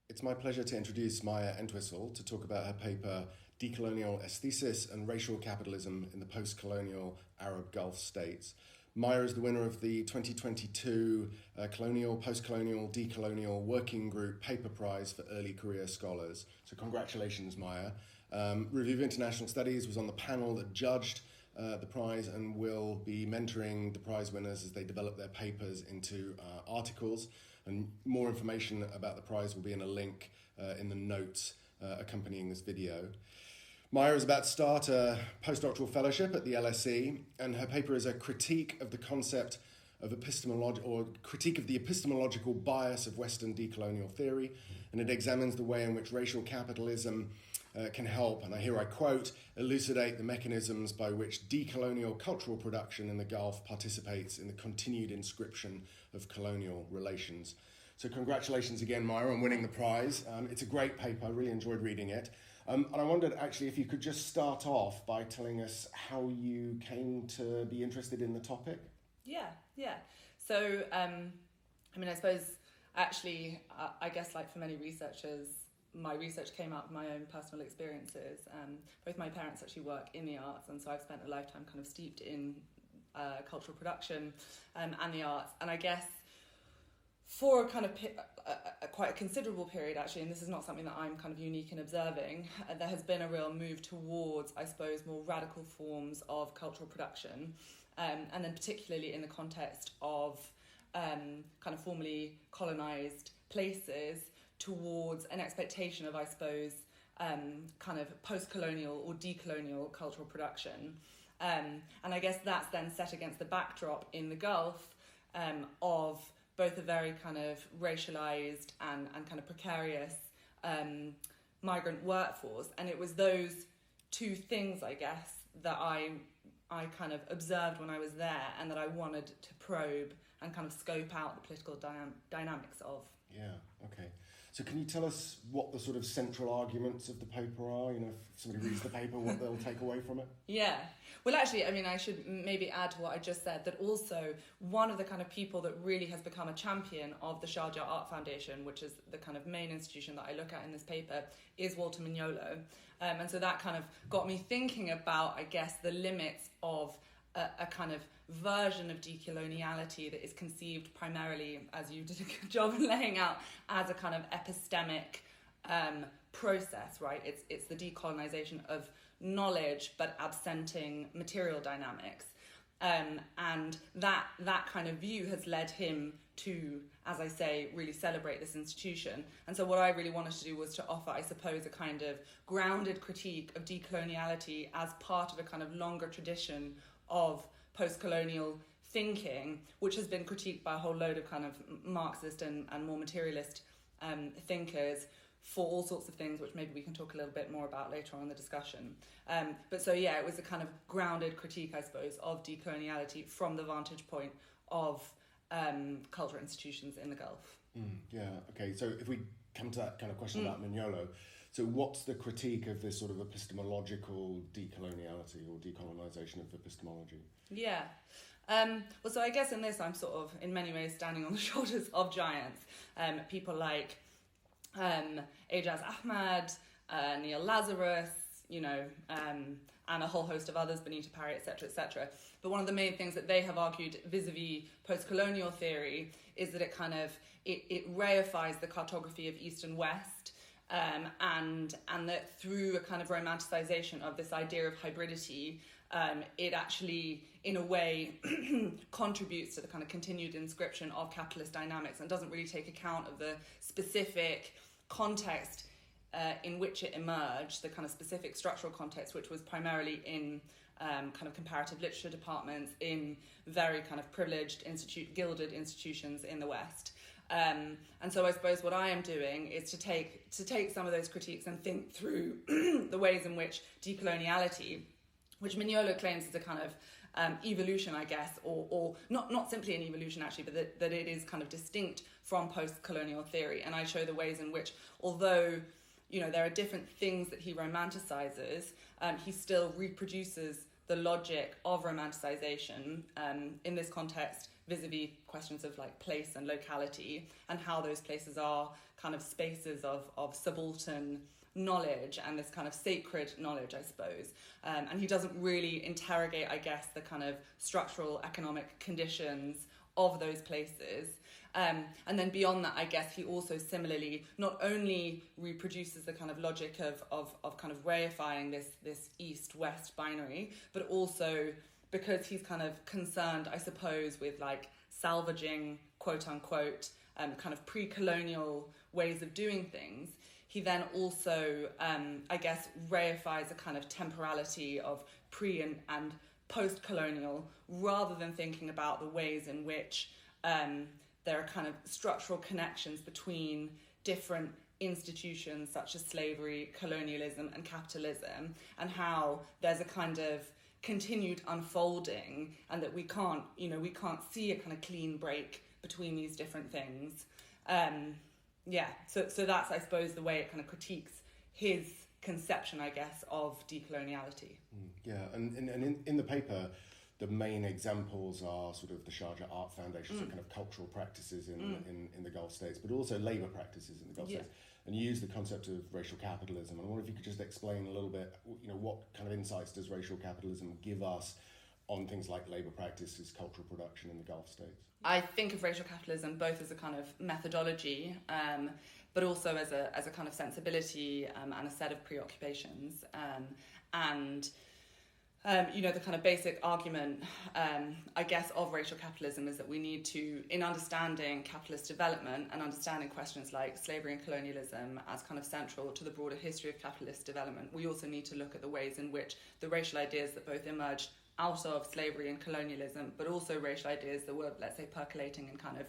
It's my pleasure to introduce Maia Entwistle to talk about her paper Decolonial Aesthesis and Racial Capitalism in the Postcolonial Arab Gulf States. Maia is the winner of the 2022 Colonial, Postcolonial, Decolonial Working Group Paper Prize for Early Career Scholars. So congratulations, Maia. Review of International Studies was on the panel that judged the prize and will be mentoring the prize winners as they develop their papers into articles. And more information about the prize will be in a link in the notes accompanying this video. Maia is about to start a postdoctoral fellowship at the LSE, and her paper is a critique of the concept of critique of the epistemological bias of Western decolonial theory, and it examines the way in which racial capitalism can help, and here I quote, elucidate the mechanisms by which decolonial cultural production in the Gulf participates in the continued inscription of colonial relations. So congratulations again, Maia, on winning the prize. It's a great paper. I really enjoyed reading it. And I wondered, actually, if you could just start off by telling us how you came to be interested in the topic. Yeah. So, I suppose, actually, I guess like for many researchers, my research came out of my own personal experiences. Both my parents actually work in the arts, and so I've spent a lifetime kind of steeped in cultural production and the arts. And I guess for a kind of quite a considerable period, actually, and this is not something that I'm kind of unique in observing, there has been a real move towards, I suppose, more radical forms of cultural production, and then particularly in the context of kind of formerly colonised places, towards an expectation of, I suppose, kind of post-colonial or decolonial cultural production. And I guess that's then set against the backdrop in the Gulf of both a very kind of racialised and kind of precarious migrant workforce. And it was those two things, I guess, that I kind of observed when I was there and that I wanted to probe and kind of scope out the political dynamics of. Yeah, okay. So can you tell us what the sort of central arguments of the paper are? You know, if somebody reads the paper, what they'll take away from it? Yeah. Well, actually, I mean, I should maybe add to what I just said, that also one of the kind of people that really has become a champion of the Sharjah Art Foundation, which is the kind of main institution that I look at in this paper, is Walter Mignolo. And so that kind of got me thinking about, I guess, the limits of a kind of version of decoloniality that is conceived primarily, as you did a good job of laying out, as a kind of epistemic process, right? It's the decolonization of knowledge, but absenting material dynamics. And that kind of view has led him to, as I say, really celebrate this institution. And so what I really wanted to do was to offer, I suppose, a kind of grounded critique of decoloniality as part of a kind of longer tradition of post-colonial thinking, which has been critiqued by a whole load of kind of Marxist and more materialist thinkers for all sorts of things, which maybe we can talk a little bit more about later on in the discussion. But so, yeah, it was a kind of grounded critique, I suppose, of decoloniality from the vantage point of cultural institutions in the Gulf. Yeah, okay. So if we come to that kind of question about Mignolo, so what's the critique of this sort of epistemological decoloniality or decolonisation of epistemology? Yeah. Well, so I guess in this, I'm sort of, in many ways, standing on the shoulders of giants. People like Ejaz Ahmad, Neil Lazarus, and a whole host of others, Benita Parry, etc., etc. But one of the main things that they have argued vis-a-vis post-colonial theory is that it kind of, it reifies the cartography of East and West, and that through a kind of romanticization of this idea of hybridity, it actually, in a way, contributes to the kind of continued inscription of capitalist dynamics and doesn't really take account of the specific context in which it emerged, the kind of specific structural context, which was primarily in kind of comparative literature departments in very kind of privileged gilded institutions in the West. And so I suppose what I am doing is to take some of those critiques and think through the ways in which decoloniality, which Mignolo claims is a kind of evolution, I guess, or not simply an evolution actually, but that it is kind of distinct from post-colonial theory. And I show the ways in which, although there are different things that he romanticizes, he still reproduces the logic of romanticization, in this context, vis-a-vis questions of like place and locality, and how those places are kind of spaces of subaltern knowledge and this kind of sacred knowledge, I suppose. And he doesn't really interrogate, I guess, the kind of structural economic conditions of those places. And then beyond that, I guess he also similarly not only reproduces the kind of logic of kind of reifying this east-west binary, but also, because he's kind of concerned, I suppose, with like salvaging, quote unquote, kind of pre-colonial ways of doing things, he then also, I guess, reifies a kind of temporality of pre and post-colonial, rather than thinking about the ways in which there are kind of structural connections between different institutions such as slavery, colonialism and capitalism, and how there's a kind of continued unfolding, and that we can't see a kind of clean break between these different things. So that's, I suppose, the way it kind of critiques his conception, I guess, of decoloniality. Yeah, and in the paper, the main examples are sort of the Sharjah Art Foundation, so kind of cultural practices in the Gulf States, but also labour practices in the Gulf States. And you use the concept of racial capitalism. And I wonder if you could just explain a little bit, what kind of insights does racial capitalism give us on things like labour practices, cultural production in the Gulf States? I think of racial capitalism both as a kind of methodology, but also as a kind of sensibility and a set of preoccupations. The kind of basic argument, I guess, of racial capitalism is that we need to, in understanding capitalist development and understanding questions like slavery and colonialism as kind of central to the broader history of capitalist development, we also need to look at the ways in which the racial ideas that both emerged out of slavery and colonialism, but also racial ideas that were, let's say, percolating in kind of,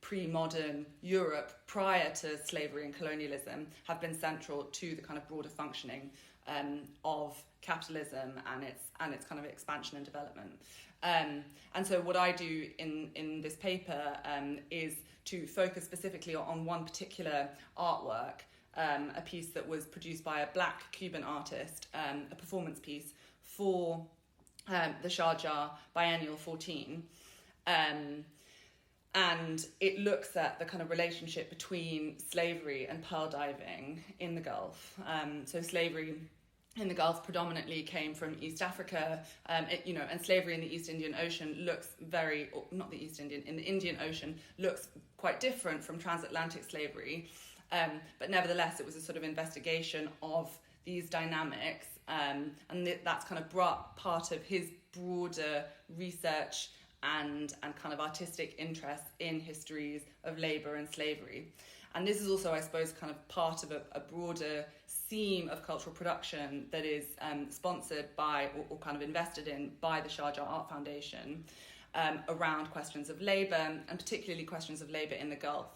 pre-modern Europe prior to slavery and colonialism, have been central to the kind of broader functioning of capitalism and its kind of expansion and development. And so what I do in this paper is to focus specifically on one particular artwork, a piece that was produced by a black Cuban artist, a performance piece for the Sharjah Biennial 14. And it looks at the kind of relationship between slavery and pearl diving in the Gulf. So slavery in the Gulf predominantly came from East Africa, and slavery in the East Indian Ocean looks in the Indian Ocean looks quite different from transatlantic slavery. But nevertheless, it was a sort of investigation of these dynamics, and that's kind of brought part of his broader research and kind of artistic interest in histories of labour and slavery. And this is also, I suppose, kind of part of a broader theme of cultural production that is sponsored by or kind of invested in by the Sharjah Art Foundation around questions of labour, and particularly questions of labour in the Gulf.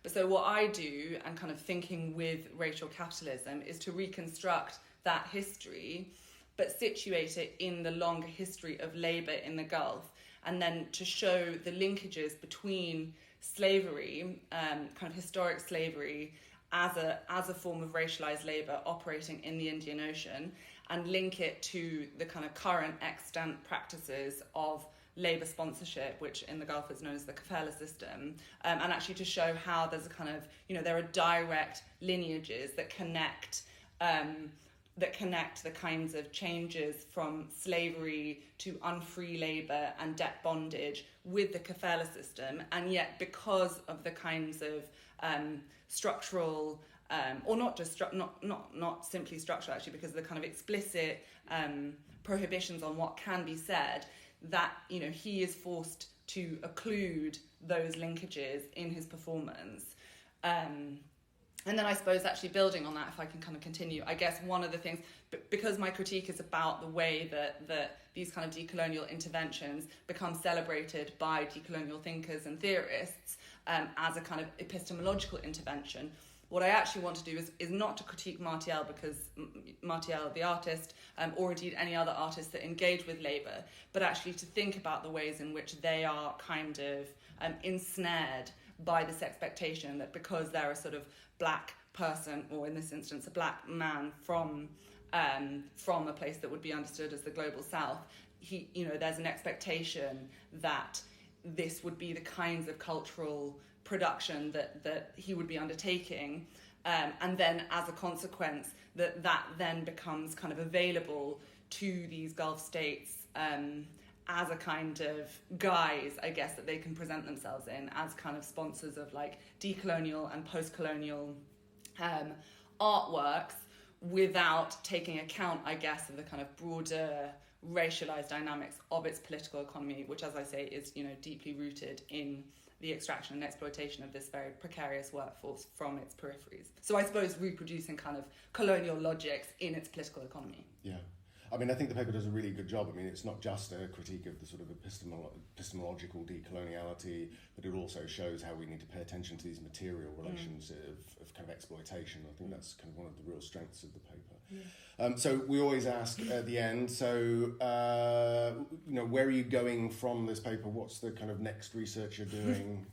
But so what I do, and kind of thinking with racial capitalism, is to reconstruct that history, but situate it in the longer history of labour in the Gulf, and then to show the linkages between slavery, kind of historic slavery, as a form of racialized labour operating in the Indian Ocean, and link it to the kind of current extant practices of labour sponsorship, which in the Gulf is known as the kafala system, and actually to show how there's a kind of, there are direct lineages that connect the kinds of changes from slavery to unfree labour and debt bondage with the kafala system, and yet because of the kinds of structural, or not just not simply structural actually, because of the kind of explicit prohibitions on what can be said, that he is forced to occlude those linkages in his performance. And then I suppose actually building on that, if I can kind of continue, I guess one of the things, because my critique is about the way that these kind of decolonial interventions become celebrated by decolonial thinkers and theorists as a kind of epistemological intervention, what I actually want to do is not to critique Martial, because Martial, the artist, or indeed any other artists that engage with labour, but actually to think about the ways in which they are kind of ensnared by this expectation that because they're a sort of black person, or in this instance a black man from a place that would be understood as the global south, there's an expectation that this would be the kinds of cultural production that he would be undertaking, and then as a consequence that then becomes kind of available to these Gulf states as a kind of guise, I guess, that they can present themselves in as kind of sponsors of like decolonial and post-colonial artworks, without taking account, I guess, of the kind of broader racialized dynamics of its political economy, which, as I say, is deeply rooted in the extraction and exploitation of this very precarious workforce from its peripheries. So I suppose reproducing kind of colonial logics in its political economy. Yeah. I mean, I think the paper does a really good job. I mean, it's not just a critique of the sort of epistemological decoloniality, but it also shows how we need to pay attention to these material relations of kind of exploitation. I think that's kind of one of the real strengths of the paper. Yeah. So we always ask at the end, so, where are you going from this paper? What's the kind of next research you're doing?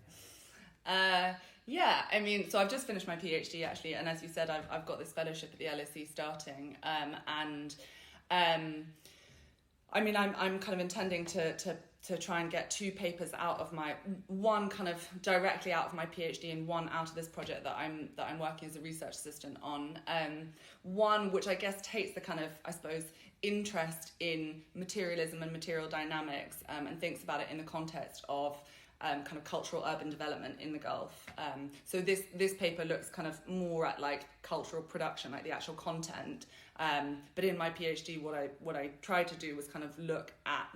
Yeah, I mean, so I've just finished my PhD, actually, and as you said, I've got this fellowship at the LSE starting, I'm kind of intending to try and get two papers out of one kind of directly out of my PhD and one out of this project that I'm working as a research assistant on. One which I guess takes the kind of, I suppose, interest in materialism and material dynamics and thinks about it in the context of kind of cultural urban development in the Gulf. So this paper looks kind of more at like cultural production, like the actual content. But in my PhD, what I tried to do was kind of look at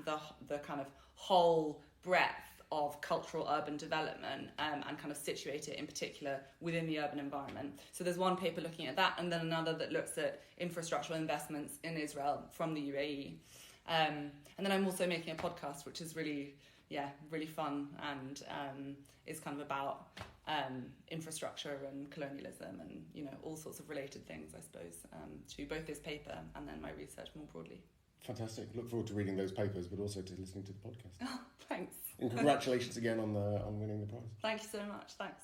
the kind of whole breadth of cultural urban development and kind of situate it in particular within the urban environment. So there's one paper looking at that, and then another that looks at infrastructural investments in Israel from the UAE. And then I'm also making a podcast, which is really fun and is kind of about infrastructure and colonialism and all sorts of related things, I suppose, to both this paper and then my research more broadly. Fantastic. Look forward to reading those papers, but also to listening to the podcast. Oh, thanks. And congratulations again on winning the prize. Thank you so much. Thanks.